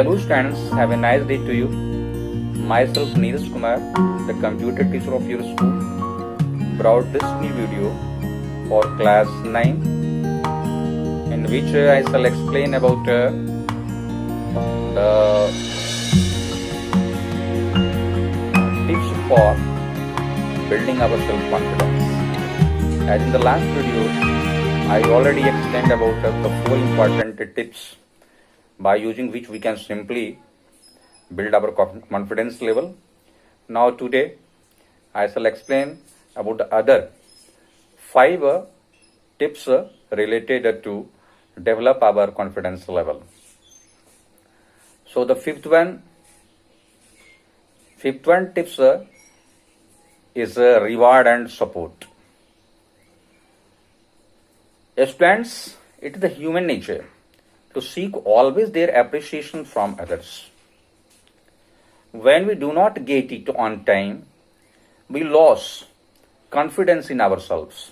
Hello students, have a nice day to you. Myself Neeraj Kumar, the computer teacher of your school, brought this new video for class 9 in which I shall explain about the tips for building our self-confidence. As in the last video, I already explained about the 4 important tips by using which we can simply build our confidence level. Now today I shall explain about the other 5 tips related to develop our confidence level. So the fifth one tips is reward and support. Students, it is the human nature to seek always their appreciation from others. When we do not get it on time, we lose confidence in ourselves.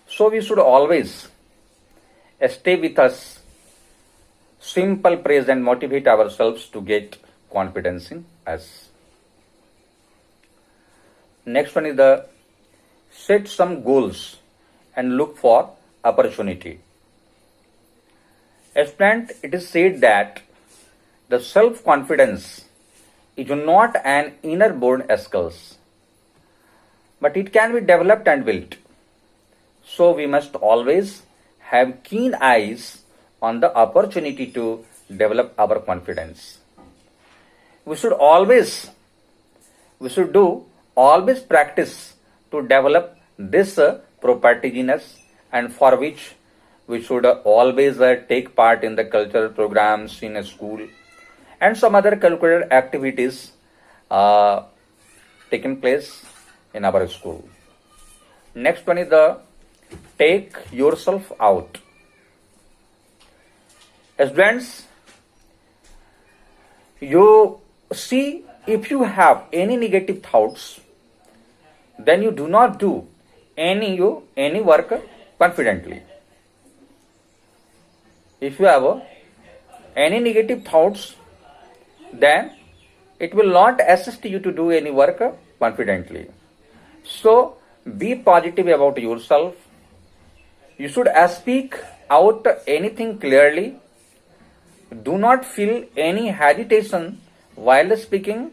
So we should always stay with us, simple praise and motivate ourselves to get confidence in us. Next one is the set some goals and look for opportunity. Student, it is said that the self-confidence is not an inner-born skill, but it can be developed and built. So we must always have keen eyes on the opportunity to develop our confidence. We should always practice to develop this property in us, and for which we should always take part in the cultural programs in a school and some other curricular activities taking place in our school. Next one is the take yourself out. Students, you see, if you have any negative thoughts, then you do not do any work confidently. If you have any negative thoughts, then it will not assist you to do any work confidently. So be positive about yourself. You should speak out anything clearly. Do not feel any hesitation while speaking.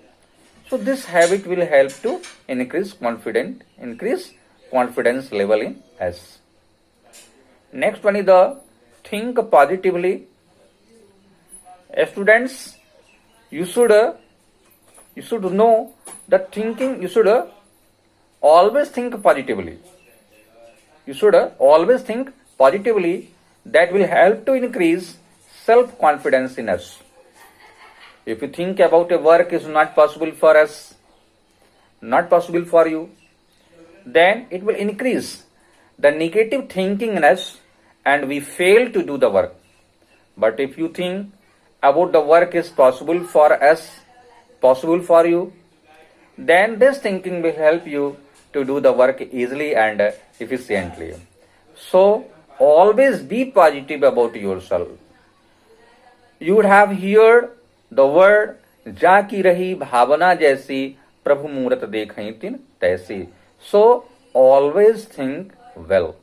So this habit will help to increase confidence level in us. Next one is the think positively. Students, you should know that thinking, you should always think positively. You should always think positively. That will help to increase self-confidence in us. If you think about a work is not possible for us, not possible for you, then it will increase the negative thinking in us and we fail to do the work. But if you think about the work is possible for us, possible for you, then this thinking will help you to do the work easily and efficiently. So always be positive about yourself. You would have heard the word जाकी रही भावना जैसी प्रभु मूरत देखहीं तिन तैसी. So always think well.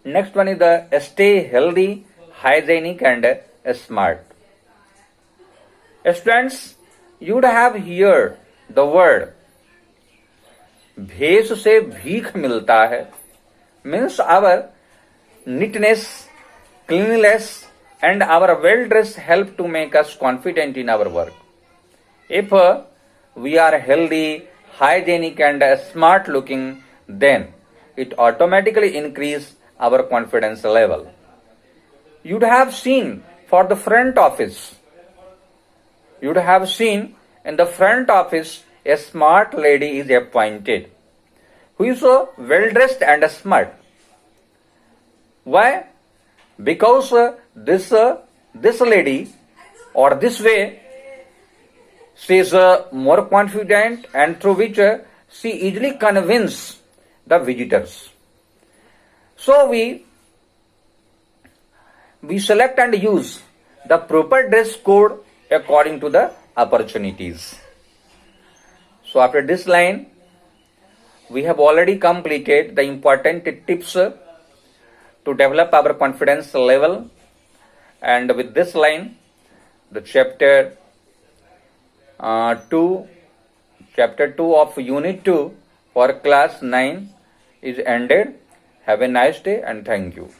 Next one is the stay healthy, hygienic and smart. Students, you would have heard the word भेष से भीख मिलता है. Means our neatness, cleanliness and our well dress help to make us confident in our work. If we are healthy, hygienic and smart looking, then it automatically increase our confidence level. You'd have seen for the front office, you'd have seen in the front office a smart lady is appointed who is so well dressed and smart. Why? Because this lady or this way she is more confident and through which she easily convinces the visitors. So we select and use the proper dress code according to the opportunities. So after this line, we have already completed the important tips to develop our confidence level. And with this line, the chapter 2 of unit 2 for class 9 is ended. Have a nice day and thank you.